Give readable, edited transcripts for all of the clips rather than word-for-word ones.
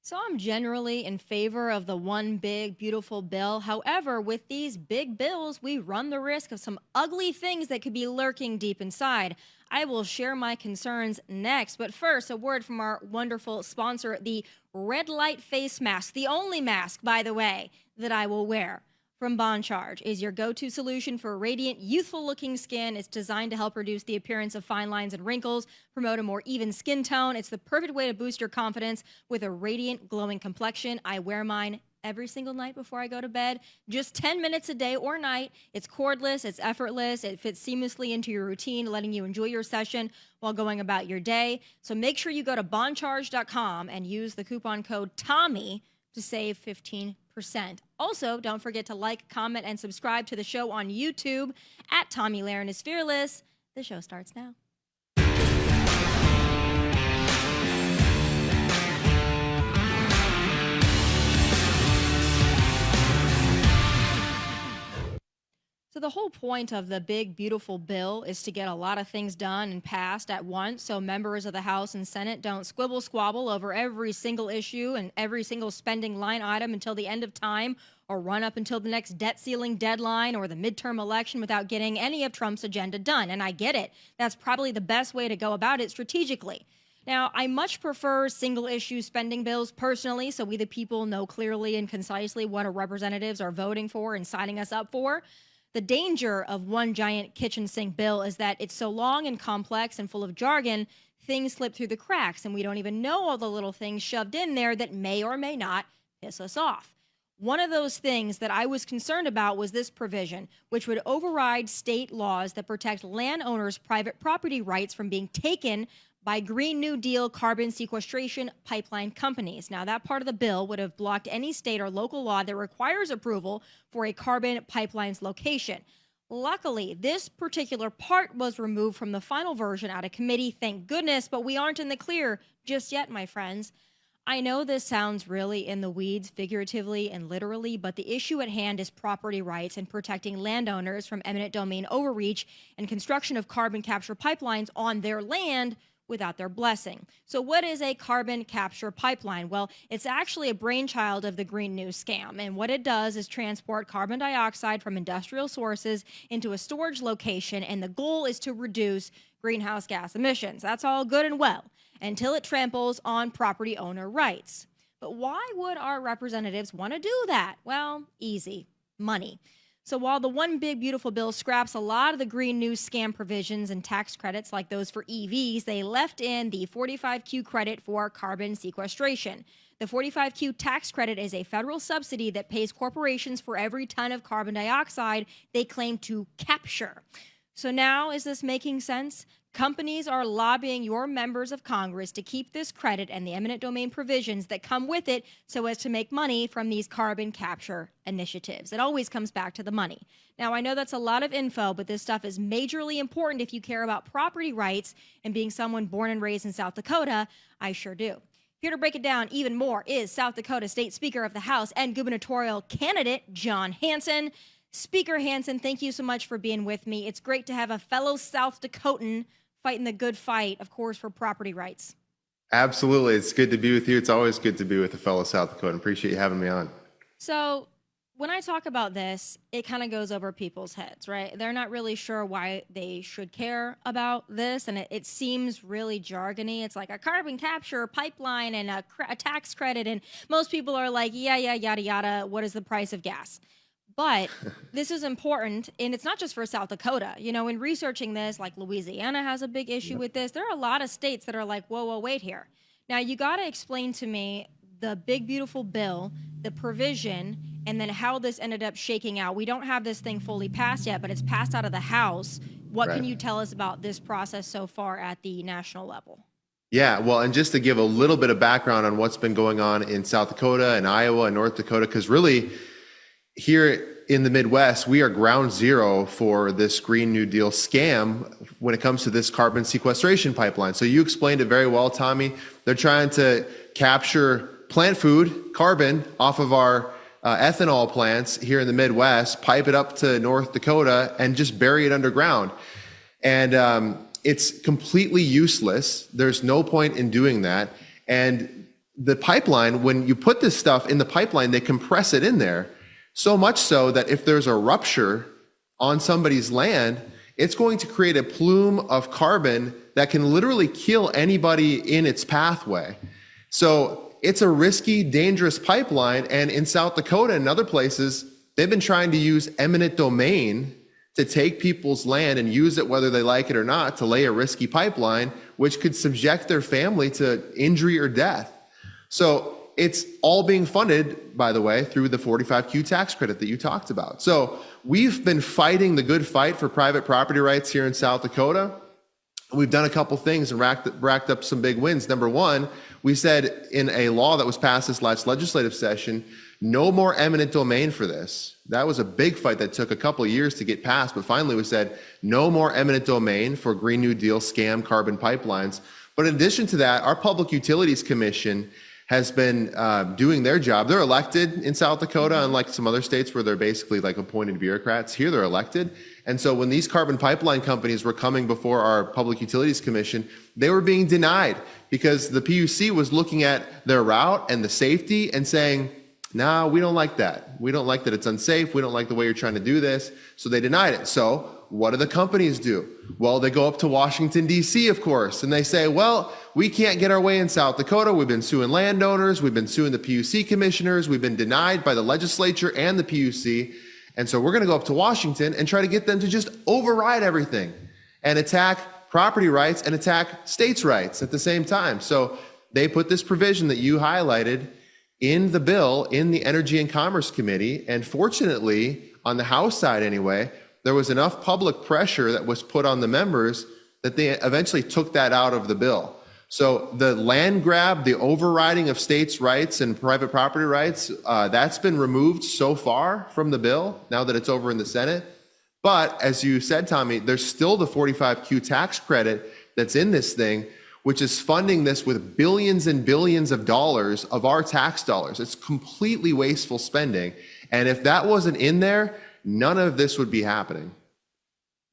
So I'm generally in favor of the one big, beautiful bill. However, with these big bills, we run the risk of some ugly things that could be lurking deep inside. I will share my concerns next. But first, a word from our wonderful sponsor, the red light face mask, the only mask, by the way, that I will wear from Bond Charge is your go-to solution for radiant, youthful-looking skin. It's designed to help reduce the appearance of fine lines and wrinkles, promote a more even skin tone. It's the perfect way to boost your confidence with a radiant, glowing complexion. I wear mine every single night before I go to bed, just 10 minutes a day or night. It's cordless, it's effortless, it fits seamlessly into your routine, letting you enjoy your session while going about your day. So make sure you go to bondcharge.com and use the coupon code TOMI to save 15%. Also, don't forget to like, comment, and subscribe to the show on YouTube at Tomi Lahren is Fearless. The show starts now. So the whole point of the big, beautiful bill is to get a lot of things done and passed at once so members of the House and Senate don't squibble squabble over every single issue and every single spending line item until the end of time or run up until the next debt ceiling deadline or the midterm election without getting any of Trump's agenda done. And I get it. That's probably the best way to go about it strategically. Now, I much prefer single issue spending bills personally, so we the people know clearly and concisely what our representatives are voting for and signing us up for. The danger of one giant kitchen sink bill is that it's so long and complex and full of jargon, things slip through the cracks, and we don't even know all the little things shoved in there that may or may not piss us off. One of those things that I was concerned about was this provision, which would override state laws that protect landowners' private property rights from being taken by Green New Deal carbon sequestration pipeline companies. Now, that part of the bill would have blocked any state or local law that requires approval for a carbon pipeline's location. Luckily, this particular part was removed from the final version out of committee, thank goodness, but we aren't in the clear just yet, my friends. I know this sounds really in the weeds, figuratively and literally, but the issue at hand is property rights and protecting landowners from eminent domain overreach and construction of carbon capture pipelines on their land without their blessing. So what is a carbon capture pipeline? Well, it's actually a brainchild of the Green New scam. And what it does is transport carbon dioxide from industrial sources into a storage location. And the goal is to reduce greenhouse gas emissions. That's all good and well until it tramples on property owner rights. But why would our representatives want to do that? Well, easy. Money. So while the one big beautiful bill scraps a lot of the Green New scam provisions and tax credits like those for EVs, they left in the 45Q credit for carbon sequestration. The 45Q tax credit is a federal subsidy that pays corporations for every ton of carbon dioxide they claim to capture. So now, is this making sense? Companies are lobbying your members of Congress to keep this credit and the eminent domain provisions that come with it so as to make money from these carbon capture initiatives. It always comes back to the money. Now, I know that's a lot of info, but this stuff is majorly important if you care about property rights, and being someone born and raised in South Dakota, I sure do. Here to break it down even more is South Dakota State Speaker of the House and Gubernatorial Candidate, Jon Hansen. Speaker Hansen, thank you so much for being with me. It's great to have a fellow South Dakotan fighting the good fight, of course, for property rights. Absolutely. It's good to be with you. It's always good to be with a fellow South Dakotan. Appreciate you having me on. So when I talk about this, it kind of goes over people's heads, right? They're not really sure why they should care about this, and it seems really jargony. It's like a carbon capture pipeline and a tax credit, and most people are like, yeah, yada, yada, what is the price of gas? But this is important, and it's not just for South Dakota. You know, in researching this, like Louisiana has a big issue with this. There are a lot of states that are like, whoa, wait here. Now, you got to explain to me the big, beautiful bill, the provision, and then how this ended up shaking out. We don't have this thing fully passed yet, but it's passed out of the House. What can you tell us about this process so far at the national level? Yeah, well, and just to give a little bit of background on what's been going on in South Dakota and Iowa and North Dakota, because really, here in the Midwest, we are ground zero for this Green New Deal scam when it comes to this carbon sequestration pipeline. So you explained it very well, Tommy. They're trying to capture plant food, carbon, off of our ethanol plants here in the Midwest, pipe it up to North Dakota, and just bury it underground. And it's completely useless. There's no point in doing that. And the pipeline, when you put this stuff in the pipeline, they compress it in there. So much so that if there's a rupture on somebody's land, it's going to create a plume of carbon that can literally kill anybody in its pathway. So it's a risky, dangerous pipeline. And in South Dakota and other places, they've been trying to use eminent domain to take people's land and use it whether they like it or not to lay a risky pipeline, which could subject their family to injury or death. So it's all being funded, by the way, through the 45Q tax credit that you talked about. So we've been fighting the good fight for private property rights here in South Dakota. We've done a couple things and racked up some big wins. Number one, we said in a law that was passed this last legislative session, no more eminent domain for this. That was a big fight that took a couple of years to get passed, but finally we said no more eminent domain for Green New Deal scam carbon pipelines. But in addition to that, our Public Utilities Commission has been doing their job. They're elected in South Dakota, unlike some other states where they're basically like appointed bureaucrats. Here they're elected. And so when these carbon pipeline companies were coming before our Public Utilities Commission, they were being denied because the PUC was looking at their route and the safety and saying, nah, we don't like that. We don't like that it's unsafe. We don't like the way you're trying to do this. So they denied it. So what do the companies do? Well, they go up to Washington, D.C., of course, and they say, well, we can't get our way in South Dakota. We've been suing landowners. We've been suing the PUC commissioners. We've been denied by the legislature and the PUC. And so we're going to go up to Washington and try to get them to just override everything and attack property rights and attack states' rights at the same time. So they put this provision that you highlighted in the bill in the Energy and Commerce Committee. And fortunately, on the House side anyway, there was enough public pressure that was put on the members that they eventually took that out of the bill. So the land grab, the overriding of states' rights and private property rights, that's been removed so far from the bill now that it's over in the Senate. But as you said, Tommy, there's still the 45Q tax credit that's in this thing, which is funding this with billions and billions of dollars of our tax dollars. It's completely wasteful spending. And if that wasn't in there, none of this would be happening.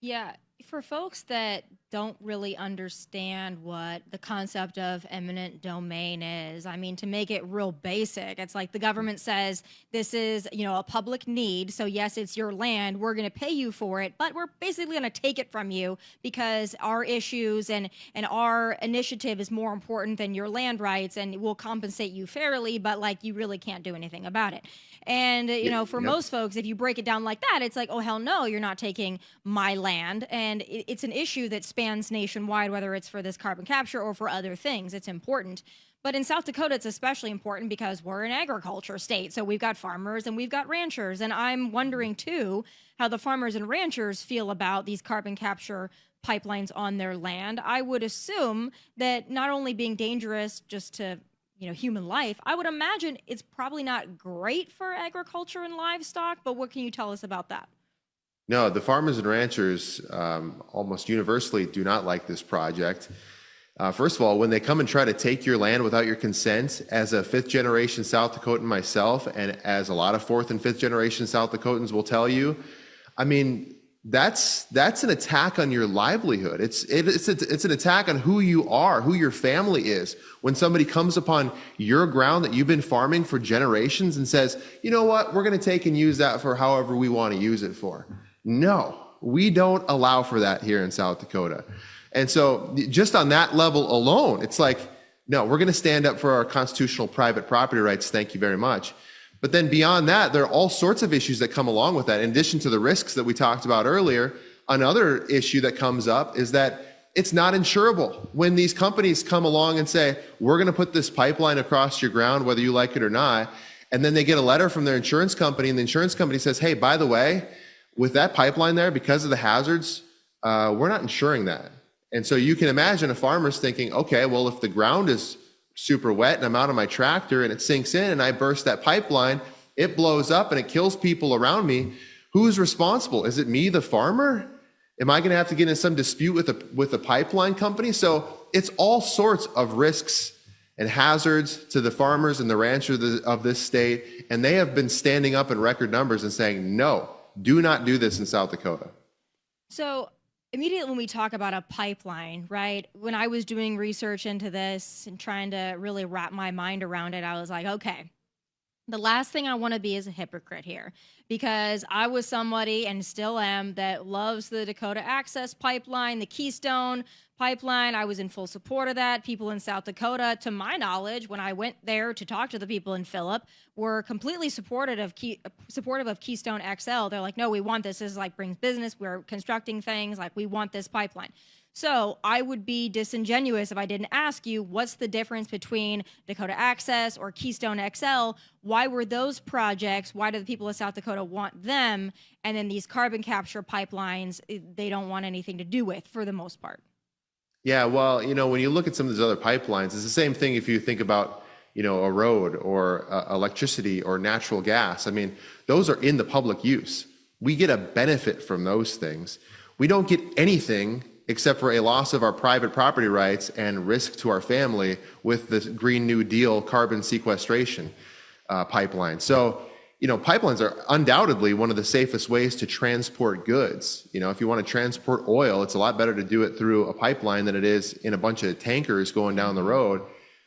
Yeah, for folks that don't really understand what the concept of eminent domain is, I mean, to make it real basic, it's like the government says this is, a public need. So yes, it's your land. We're going to pay you for it, but we're basically going to take it from you because our issues and our initiative is more important than your land rights, and we'll compensate you fairly, but like you really can't do anything about it. And, for most folks, if you break it down like that, it's like, oh, hell no, you're not taking my land. And it's an issue that spans nationwide, whether it's for this carbon capture or for other things. It's important. But in South Dakota, it's especially important because we're an agriculture state. So we've got farmers and we've got ranchers. And I'm wondering, too, how the farmers and ranchers feel about these carbon capture pipelines on their land. I would assume that not only being dangerous just to human life, I would imagine it's probably not great for agriculture and livestock, but what can you tell us about that? No, the farmers and ranchers almost universally do not like this project. First of all, when they come and try to take your land without your consent, as a fifth generation South Dakotan myself, and as a lot of fourth and fifth generation South Dakotans will tell you, I mean, that's an attack on your livelihood. It's an attack on who you are, who your family is. When somebody comes upon your ground that you've been farming for generations and says, you know what, we're going to take and use that for however we want to use it for. No, we don't allow for that here in South Dakota. And so just on that level alone, it's like, no, we're going to stand up for our constitutional private property rights. Thank you very much. But then beyond that, there are all sorts of issues that come along with that. In addition to the risks that we talked about earlier, another issue that comes up is that it's not insurable. When these companies come along and say, we're going to put this pipeline across your ground, whether you like it or not, and then they get a letter from their insurance company, and the insurance company says, hey, by the way, with that pipeline there, because of the hazards, we're not insuring that. And so you can imagine a farmer's thinking, okay, well, if the ground is super wet and I'm out on my tractor and it sinks in and I burst that pipeline, it blows up and it kills people around me. Who's responsible? Is it me, the farmer? Am I going to have to get in some dispute with a pipeline company? So it's all sorts of risks and hazards to the farmers and the ranchers of this state. And they have been standing up in record numbers and saying, no, do not do this in South Dakota. So Immediately when we talk about a pipeline, right? When I was doing research into this and trying to really wrap my mind around it, I was like, okay, the last thing I want to be is a hypocrite here, because I was somebody and still am that loves the Dakota Access Pipeline, the Keystone Pipeline. I was in full support of that. People in South Dakota, to my knowledge, when I went there to talk to the people in Phillip, were completely supportive of Keystone XL. They're like, no, we want this. This is like brings business. We're constructing things. Like, we want this pipeline. So I would be disingenuous if I didn't ask you, what's the difference between Dakota Access or Keystone XL? Why were those projects? Why do the people of South Dakota want them? And then these carbon capture pipelines, they don't want anything to do with, for the most part. Yeah, well, when you look at some of these other pipelines, it's the same thing if you think about, a road or electricity or natural gas. I mean, those are in the public use. We get a benefit from those things. We don't get anything except for a loss of our private property rights and risk to our family with the Green New Deal carbon sequestration pipeline. So, pipelines are undoubtedly one of the safest ways to transport goods. If you want to transport oil, it's a lot better to do it through a pipeline than it is in a bunch of tankers going down the road.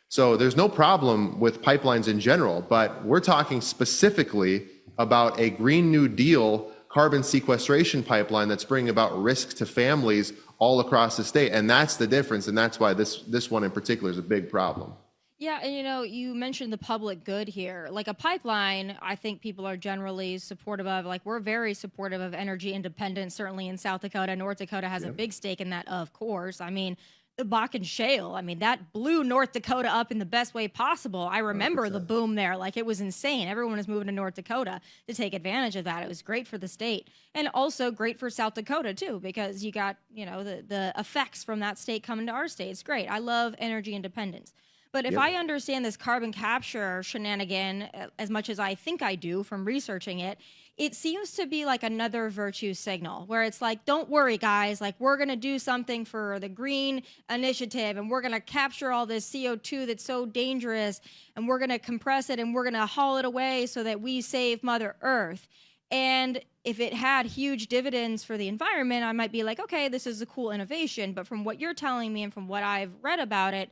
So there's no problem with pipelines in general, but we're talking specifically about a Green New Deal carbon sequestration pipeline that's bringing about risk to families all across the state. And that's the difference. And that's why this one in particular is a big problem. Yeah, and you mentioned the public good here. Like a pipeline, I think people are generally supportive of. Like, we're very supportive of energy independence, certainly in South Dakota. North Dakota has a big stake in that, of course. I mean, the Bakken Shale, that blew North Dakota up in the best way possible. I remember 100%. the boom there. Like, it was insane. Everyone was moving to North Dakota to take advantage of that. It was great for the state, and also great for South Dakota too, because you got, the effects from that state coming to our state. It's great. I love energy independence. But if Yep. I understand this carbon capture shenanigan as much as I think I do from researching it, it seems to be like another virtue signal where it's like, don't worry, guys, like, we're going to do something for the green initiative, and we're going to capture all this CO2 that's so dangerous, and we're going to compress it, and we're going to haul it away so that we save Mother Earth. And if it had huge dividends for the environment, I might be like, okay, this is a cool innovation. But from what you're telling me and from what I've read about it,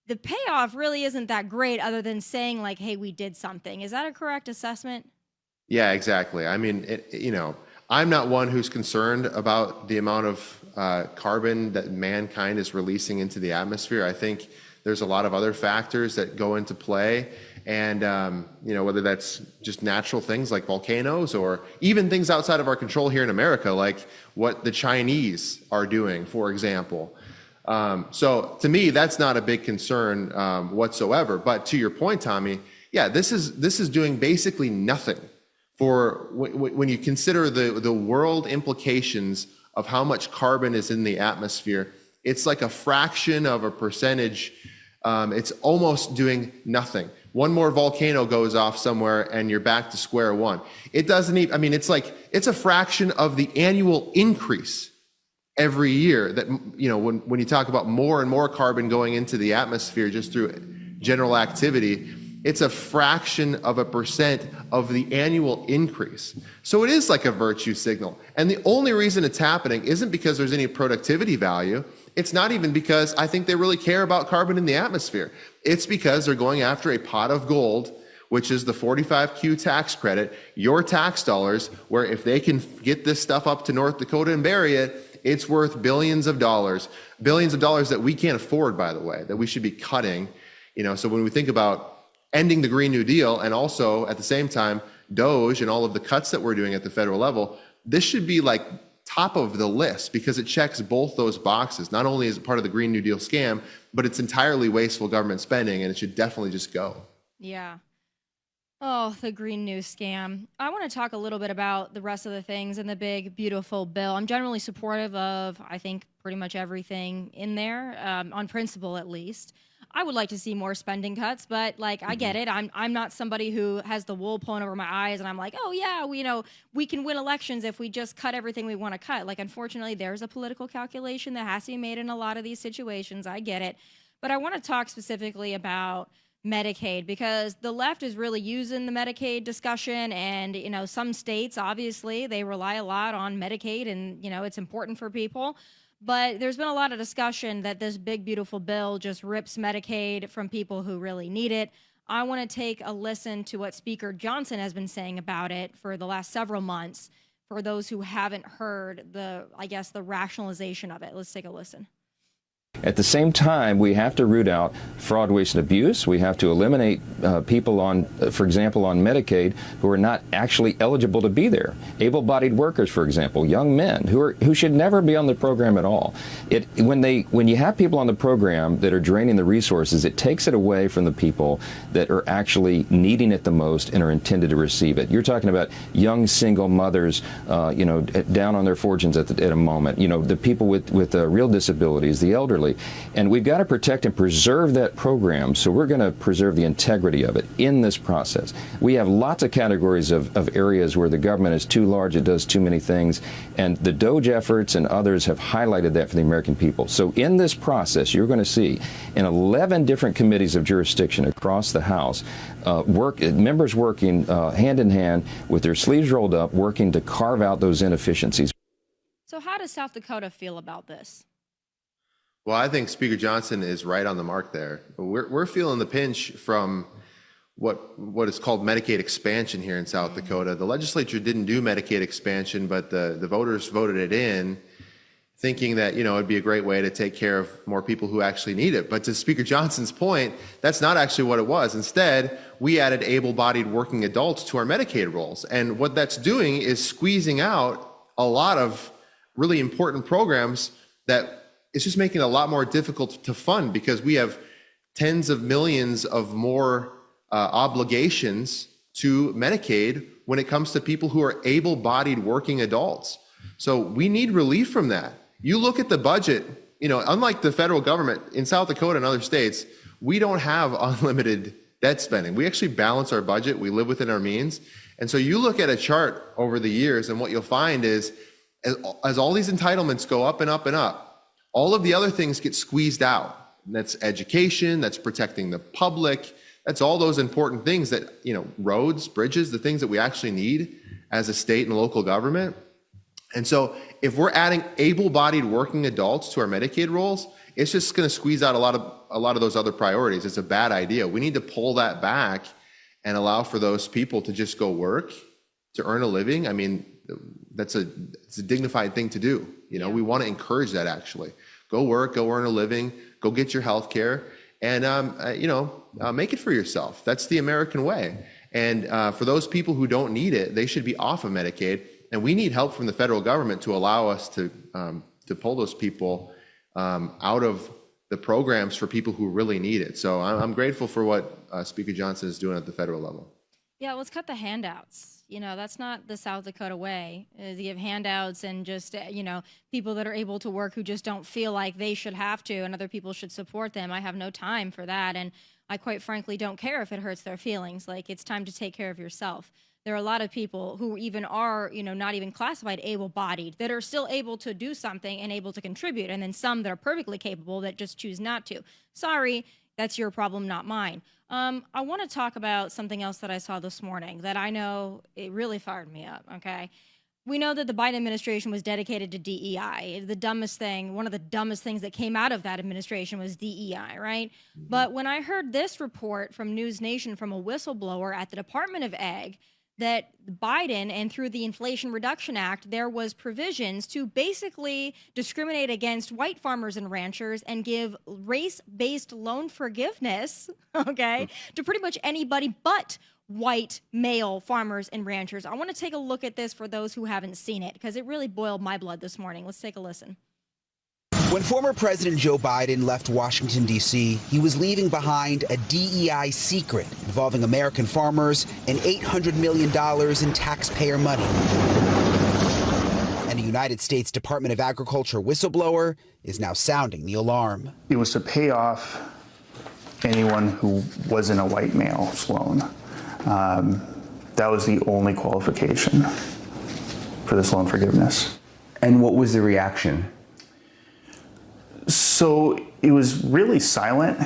the payoff really isn't that great, other than saying like, hey, we did something. Is that a correct assessment? Yeah, exactly. I mean, I'm not one who's concerned about the amount of carbon that mankind is releasing into the atmosphere. I think there's a lot of other factors that go into play. And, whether that's just natural things like volcanoes or even things outside of our control here in America, like what the Chinese are doing, for example. So to me, that's not a big concern whatsoever. But to your point, Tommy, yeah, this is doing basically nothing for when you consider the world implications of how much carbon is in the atmosphere. It's like a fraction of a percentage. It's almost doing nothing. One more volcano goes off somewhere and you're back to square one. It doesn't even, it's a fraction of the annual increase every year that, when you talk about more and more carbon going into the atmosphere just through general activity, it's a fraction of a percent of the annual increase. So it is like a virtue signal. And the only reason it's happening isn't because there's any productivity value. It's not even because I think they really care about carbon in the atmosphere. It's because they're going after a pot of gold, which is the 45Q tax credit, your tax dollars, where if they can get this stuff up to North Dakota and bury it, it's worth billions of dollars that we can't afford, by the way, that we should be cutting. So when we think about ending the Green New Deal and also at the same time, DOGE and all of the cuts that we're doing at the federal level, this should be like top of the list because it checks both those boxes. Not only is it part of the Green New Deal scam, but it's entirely wasteful government spending, and it should definitely just go. Yeah. Oh, the Green New scam. I want to talk a little bit about the rest of the things in the big, beautiful bill. I'm generally supportive of, I think, pretty much everything in there, on principle at least. I would like to see more spending cuts, but I get it. I'm not somebody who has the wool pulling over my eyes and I'm like, oh yeah, we can win elections if we just cut everything we want to cut. Unfortunately, there's a political calculation that has to be made in a lot of these situations. I get it. But I want to talk specifically about Medicaid, because the left is really using the Medicaid discussion, and some states, obviously, they rely a lot on Medicaid, and it's important for people. But there's been a lot of discussion that this big beautiful bill just rips Medicaid from people who really need it. I want to take a listen to what Speaker Johnson has been saying about it for the last several months, for those who haven't heard the rationalization of it. Let's take a listen. At the same time, we have to root out fraud, waste, and abuse. We have to eliminate people on, for example, on Medicaid who are not actually eligible to be there. Able-bodied workers, for example, young men who should never be on the program at all. When you have people on the program that are draining the resources, it takes it away from the people that are actually needing it the most and are intended to receive it. You're talking about young single mothers, down on their fortunes at a moment. The people with real disabilities, the elderly. And we've got to protect and preserve that program, so we're going to preserve the integrity of it in this process. We have lots of categories of areas where the government is too large, it does too many things, and the DOGE efforts and others have highlighted that for the American people. So in this process, you're going to see in 11 different committees of jurisdiction across the House, members working hand in hand with their sleeves rolled up, working to carve out those inefficiencies. So how does South Dakota feel about this? Well, I think Speaker Johnson is right on the mark there. We're feeling the pinch from what is called Medicaid expansion here in South Dakota. The legislature didn't do Medicaid expansion, but the voters voted it in, thinking that it'd be a great way to take care of more people who actually need it. But to Speaker Johnson's point, that's not actually what it was. Instead, we added able-bodied working adults to our Medicaid rolls, and what that's doing is squeezing out a lot of really important programs that it's just making it a lot more difficult to fund, because we have tens of millions of more obligations to Medicaid when it comes to people who are able-bodied working adults. So we need relief from that. You look at the budget, unlike the federal government in South Dakota and other states, we don't have unlimited debt spending. We actually balance our budget. We live within our means. And so you look at a chart over the years, and what you'll find is as all these entitlements go up and up and up, all of the other things get squeezed out. And that's education, that's protecting the public, that's all those important things that, roads, bridges, the things that we actually need as a state and local government. And so if we're adding able-bodied working adults to our Medicaid rolls, it's just going to squeeze out a lot of those other priorities. It's a bad idea. We need to pull that back and allow for those people to just go work, to earn a living. I mean, it's a dignified thing to do. We want to encourage that, actually. Go work, go earn a living, go get your health care, and make it for yourself. That's the American way. And for those people who don't need it, they should be off of Medicaid. And we need help from the federal government to allow us to pull those people out of the programs for people who really need it. So I'm grateful for what Speaker Johnson is doing at the federal level. Yeah, let's cut the handouts. That's not the South Dakota way. You have handouts and just, people that are able to work who just don't feel like they should have to, and other people should support them. I have no time for that. And I quite frankly don't care if it hurts their feelings. Like, it's time to take care of yourself. There are a lot of people who even are, not even classified able-bodied, that are still able to do something and able to contribute. And then some that are perfectly capable that just choose not to. Sorry, that's your problem, not mine. I want to talk about something else that I saw this morning that I know it really fired me up, okay? We know that the Biden administration was dedicated to DEI. One of the dumbest things that came out of that administration was DEI, right? But when I heard this report from News Nation from a whistleblower at the Department of Ag, that Biden, and through the Inflation Reduction Act, there was provisions to basically discriminate against white farmers and ranchers and give race-based loan forgiveness, okay, to pretty much anybody but white male farmers and ranchers. I want to take a look at this for those who haven't seen it, because it really boiled my blood this morning. Let's take a listen. When former President Joe Biden left Washington, D.C., he was leaving behind a DEI secret involving American farmers and $800 million in taxpayer money. And a United States Department of Agriculture whistleblower is now sounding the alarm. It was to pay off anyone who wasn't a white male's loan. That was the only qualification for this loan forgiveness. And what was the reaction? So it was really silent.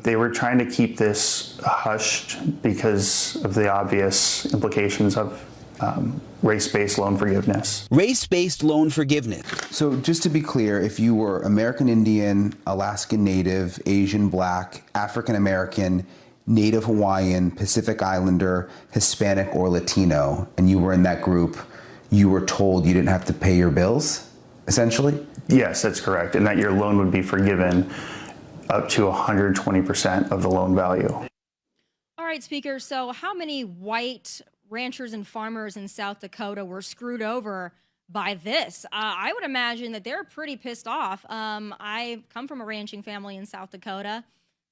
They were trying to keep this hushed because of the obvious implications of race-based loan forgiveness. Race-based loan forgiveness. So just to be clear, if you were American Indian, Alaskan Native, Asian Black, African American, Native Hawaiian, Pacific Islander, Hispanic, or Latino, and you were in that group, you were told you didn't have to pay your bills, essentially? Yes, that's correct, and that your loan would be forgiven up to 120% of the loan value. All right, Speaker. So how many white ranchers and farmers in South Dakota were screwed over by this? I would imagine that they're pretty pissed off. I come from a ranching family in South Dakota,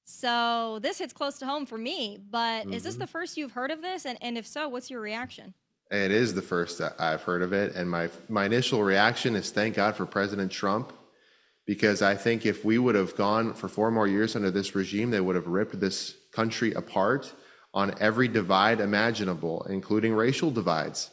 so this hits close to home for me. But is this the first you've heard of this? And if so, what's your reaction? It is the first that I've heard of it. And my initial reaction is thank God for President Trump, because I think if we would have gone for 4 more years under this regime, they would have ripped this country apart on every divide imaginable, including racial divides.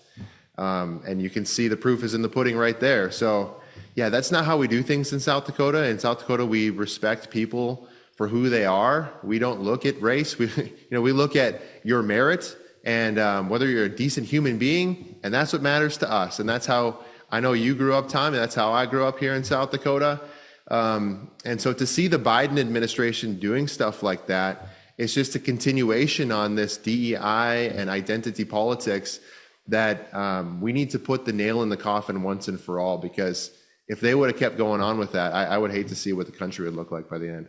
And you can see the proof is in the pudding right there. So yeah, that's not how we do things in South Dakota. In South Dakota, we respect people for who they are. We don't look at race. We look at your merit and whether you're a decent human being, and that's what matters to us. And that's how I know you grew up, Tom, and that's how I grew up here in South Dakota. And so to see the Biden administration doing stuff like that, it's just a continuation on this DEI and identity politics that we need to put the nail in the coffin once and for all, because if they would have kept going on with that, I would hate to see what the country would look like by the end.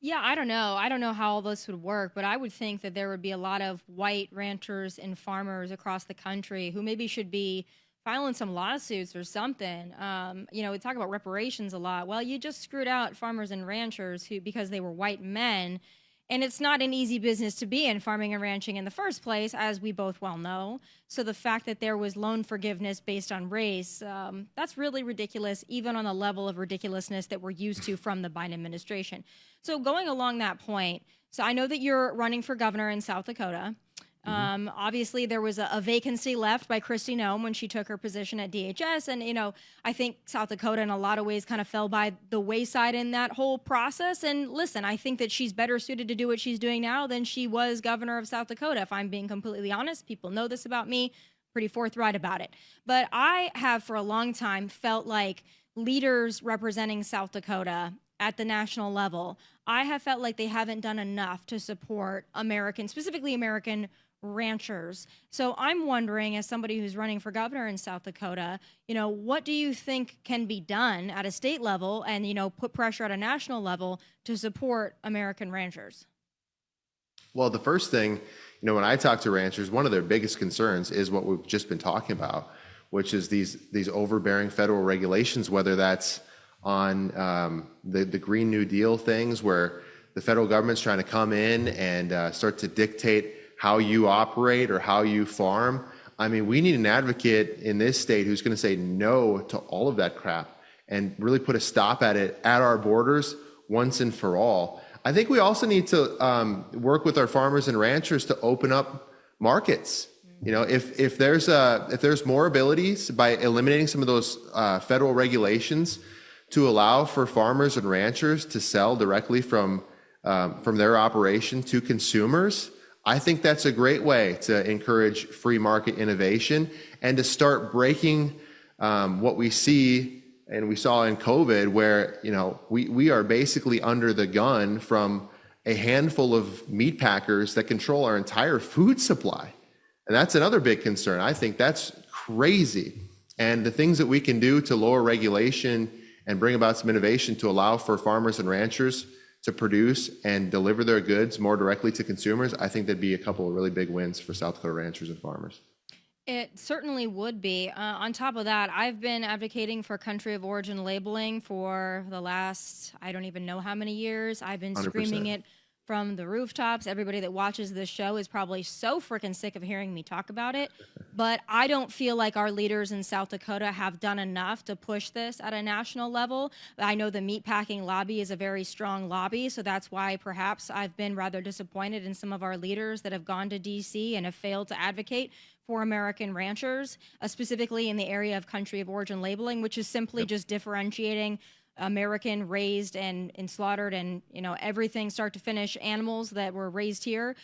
Yeah, I don't know. I don't know how all this would work, but I would think that there would be a lot of white ranchers and farmers across the country who maybe should be filing some lawsuits or something. We talk about reparations a lot. Well, you just screwed out farmers and ranchers because they were white men. And it's not an easy business to be in, farming and ranching in the first place, as we both well know. So the fact that there was loan forgiveness based on race, that's really ridiculous, even on the level of ridiculousness that we're used to from the Biden administration. So going along that point, so I know that you're running for governor in South Dakota. Obviously, there was a vacancy left by Kristi Noem when she took her position at DHS. And, I think South Dakota in a lot of ways kind of fell by the wayside in that whole process. And listen, I think that she's better suited to do what she's doing now than she was governor of South Dakota. If I'm being completely honest, people know this about me, pretty forthright about it. But I have for a long time felt like leaders representing South Dakota at the national level, I have felt like they haven't done enough to support specifically American ranchers. So I'm wondering, as somebody who's running for governor in South Dakota, what do you think can be done at a state level and, put pressure at a national level to support American ranchers? Well, the first thing, when I talk to ranchers, one of their biggest concerns is what we've just been talking about, which is these overbearing federal regulations, whether that's on the Green New Deal things where the federal government's trying to come in and start to dictate how you operate or how you farm. I mean, we need an advocate in this state who's going to say no to all of that crap and really put a stop at it at our borders once and for all. I think we also need to work with our farmers and ranchers to open up markets. If there's more abilities by eliminating some of those federal regulations to allow for farmers and ranchers to sell directly from their operation to consumers, I think that's a great way to encourage free market innovation and to start breaking what we see and we saw in COVID, where we are basically under the gun from a handful of meat packers that control our entire food supply. And that's another big concern. I think that's crazy. And the things that we can do to lower regulation and bring about some innovation to allow for farmers and ranchers to produce and deliver their goods more directly to consumers, I think that'd be a couple of really big wins for South Dakota ranchers and farmers. It certainly would be. On top of that, I've been advocating for country of origin labeling for the last, I don't even know how many years. I've been 100%. Screaming it from the rooftops. Everybody that watches this show is probably so freaking sick of hearing me talk about it. But I don't feel like our leaders in South Dakota have done enough to push this at a national level. I know the meatpacking lobby is a very strong lobby, so that's why perhaps I've been rather disappointed in some of our leaders that have gone to D.C. and have failed to advocate for American ranchers, specifically in the area of country of origin labeling, which is simply just differentiating American raised and slaughtered and, everything start to finish animals that were raised here,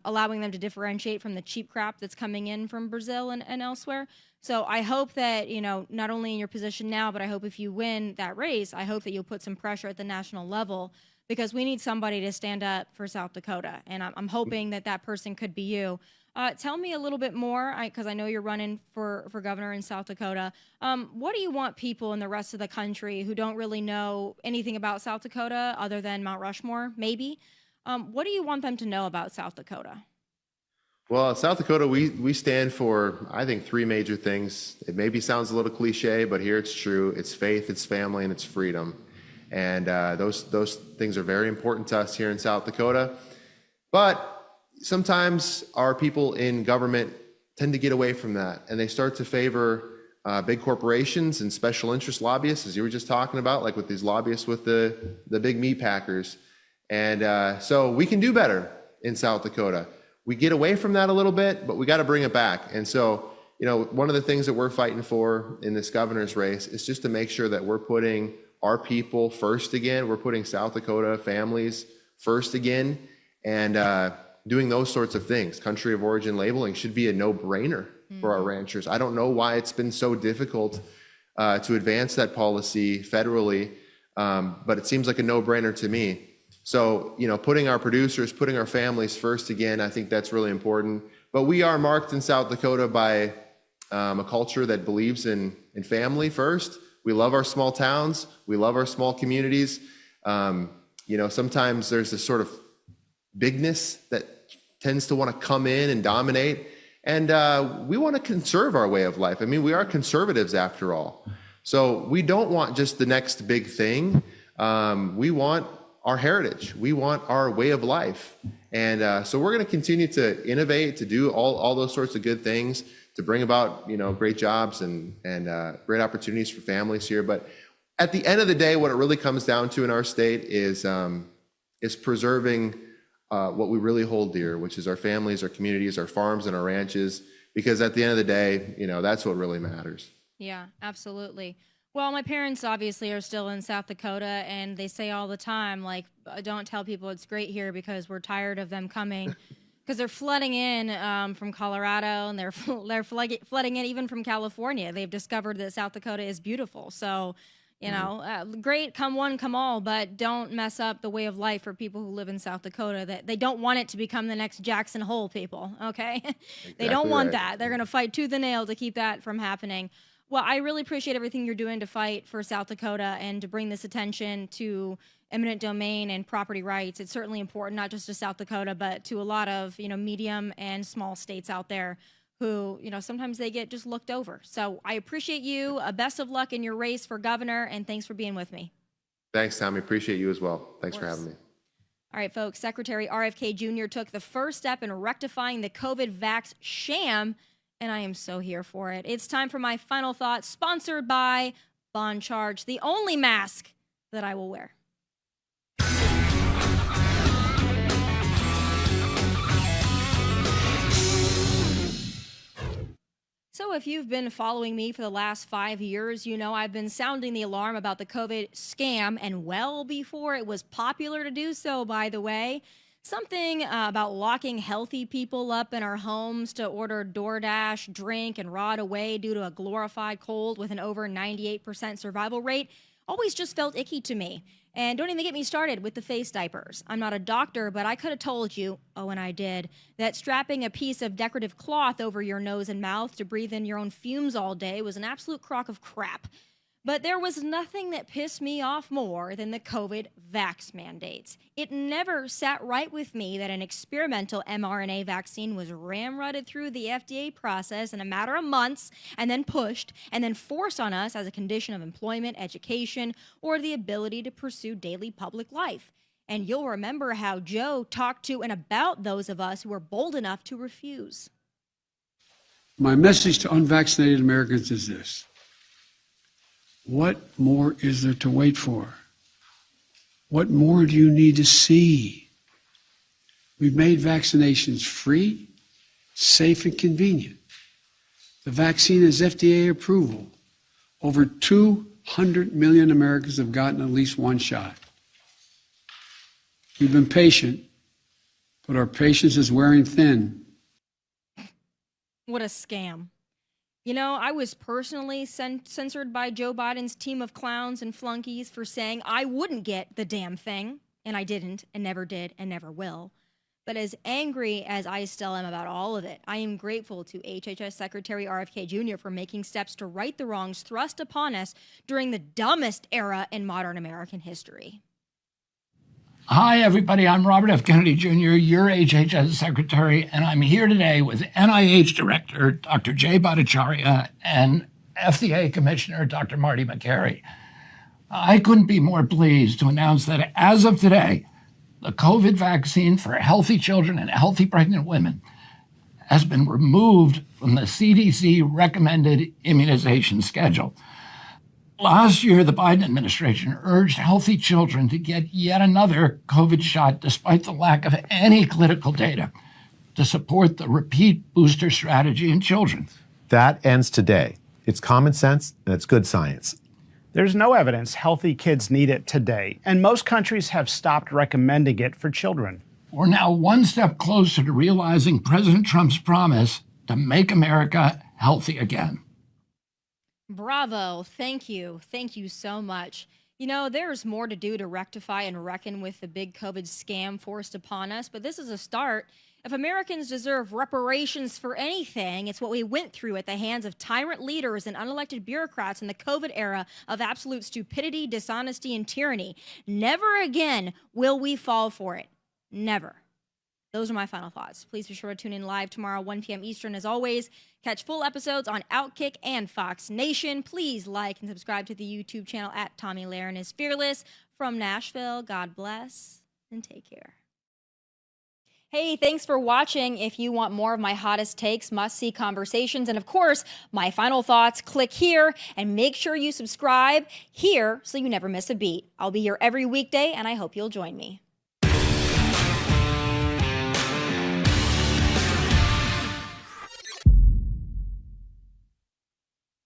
allowing them to differentiate from the cheap crap that's coming in from Brazil and elsewhere. So I hope that, not only in your position now, but I hope if you win that race, I hope that you'll put some pressure at the national level, because we need somebody to stand up for South Dakota. And I'm hoping that that person could be you. Tell me a little bit more, because I know you're running for governor in South Dakota. What do you want people in the rest of the country who don't really know anything about South Dakota other than Mount Rushmore, maybe? What do you want them to know about South Dakota? Well, South Dakota, we stand for, I think, three major things. It maybe sounds a little cliche, but here it's true. It's faith, it's family, and it's freedom. And those things are very important to us here in South Dakota. But sometimes our people in government tend to get away from that, and they start to favor big corporations and special interest lobbyists, as you were just talking about, like with these lobbyists with the big meat packers. And so we can do better in South Dakota. We get away from that a little bit, but we got to bring it back. And so, one of the things that we're fighting for in this governor's race is just to make sure that we're putting our people first again. We're putting South Dakota families first again, and doing those sorts of things. Country of origin labeling should be a no-brainer for our ranchers. I don't know why it's been so difficult to advance that policy federally, but it seems like a no-brainer to me. So, putting our producers, putting our families first again, I think that's really important. But we are marked in South Dakota by a culture that believes in family first. We love our small towns. We love our small communities. Sometimes there's this sort of bigness that tends to want to come in and dominate. And we want to conserve our way of life. I mean, we are conservatives after all. So we don't want just the next big thing. We want our heritage. We want our way of life. And so we're going to continue to innovate, to do all those sorts of good things, to bring about, great jobs and great opportunities for families here. But at the end of the day, what it really comes down to in our state is preserving what we really hold dear, which is our families, our communities, our farms, and our ranches. Because at the end of the day, that's what really matters. Yeah, absolutely. Well, my parents obviously are still in South Dakota, and they say all the time, like, don't tell people it's great here because we're tired of them coming, because they're flooding in from Colorado, and they're flooding in even from California. They've discovered that South Dakota is beautiful. So, great, come one, come all, but don't mess up the way of life for people who live in South Dakota. That they don't want it to become the next Jackson Hole, people, okay? They don't want that. They're going to fight tooth and nail to keep that from happening. Well, I really appreciate everything you're doing to fight for South Dakota and to bring this attention to eminent domain and property rights. It's certainly important, not just to South Dakota, but to a lot of, medium and small states out there who, sometimes they get just looked over. So I appreciate you. Best of luck in your race for governor, and thanks for being with me. Thanks, Tommy. Appreciate you as well. Thanks for having me. All right, folks. Secretary RFK Jr. took the first step in rectifying the COVID vax sham, and I am so here for it. It's time for my final thoughts, sponsored by Bond Charge, the only mask that I will wear. So if you've been following me for the last 5 years, I've been sounding the alarm about the COVID scam, and well before it was popular to do so, by the way. Something about locking healthy people up in our homes to order DoorDash, drink, and rot away due to a glorified cold with an over 98% survival rate always just felt icky to me. And don't even get me started with the face diapers. I'm not a doctor, but I could have told you, and I did, that strapping a piece of decorative cloth over your nose and mouth to breathe in your own fumes all day was an absolute crock of crap. But there was nothing that pissed me off more than the COVID vax mandates. It never sat right with me that an experimental mRNA vaccine was ramrodded through the FDA process in a matter of months and then pushed and then forced on us as a condition of employment, education, or the ability to pursue daily public life. And you'll remember how Joe talked to and about those of us who were bold enough to refuse. My message to unvaccinated Americans is this. What more is there to wait for? What more do you need to see? We've made vaccinations free, safe, and convenient. The vaccine has FDA approval. Over 100 million Americans have gotten at least one shot. We've been patient, but our patience is wearing thin. What a scam. You know, I was personally censored by Joe Biden's team of clowns and flunkies for saying I wouldn't get the damn thing, and I didn't, and never did, and never will. But as angry as I still am about all of it, I am grateful to HHS Secretary RFK Jr. for making steps to right the wrongs thrust upon us during the dumbest era in modern American history. Hi, everybody. I'm Robert F. Kennedy Jr., your HHS Secretary, and I'm here today with NIH Director Dr. Jay Bhattacharya and FDA Commissioner Dr. Marty Makary. I couldn't be more pleased to announce that as of today, the COVID vaccine for healthy children and healthy pregnant women has been removed from the CDC recommended immunization schedule. Last year, the Biden administration urged healthy children to get yet another COVID shot despite the lack of any clinical data to support the repeat booster strategy in children. That ends today. It's common sense and it's good science. There's no evidence healthy kids need it today, and most countries have stopped recommending it for children. We're now one step closer to realizing President Trump's promise to make America healthy again. Bravo. Thank you. Thank you so much. You know, there's more to do to rectify and reckon with the big COVID scam forced upon us, but this is a start. If Americans deserve reparations for anything, it's what we went through at the hands of tyrant leaders and unelected bureaucrats in the COVID era of absolute stupidity, dishonesty, and tyranny. Never again will we fall for it. Never. Those are my final thoughts. Please be sure to tune in live tomorrow, 1 p.m. Eastern. As always, catch full episodes on Outkick and Fox Nation. Please like and subscribe to the YouTube channel at Tomi Lahren is Fearless. From Nashville, God bless and take care. Hey, thanks for watching. If you want more of my hottest takes, must-see conversations, and of course, my final thoughts, click here and make sure you subscribe here so you never miss a beat. I'll be here every weekday, and I hope you'll join me.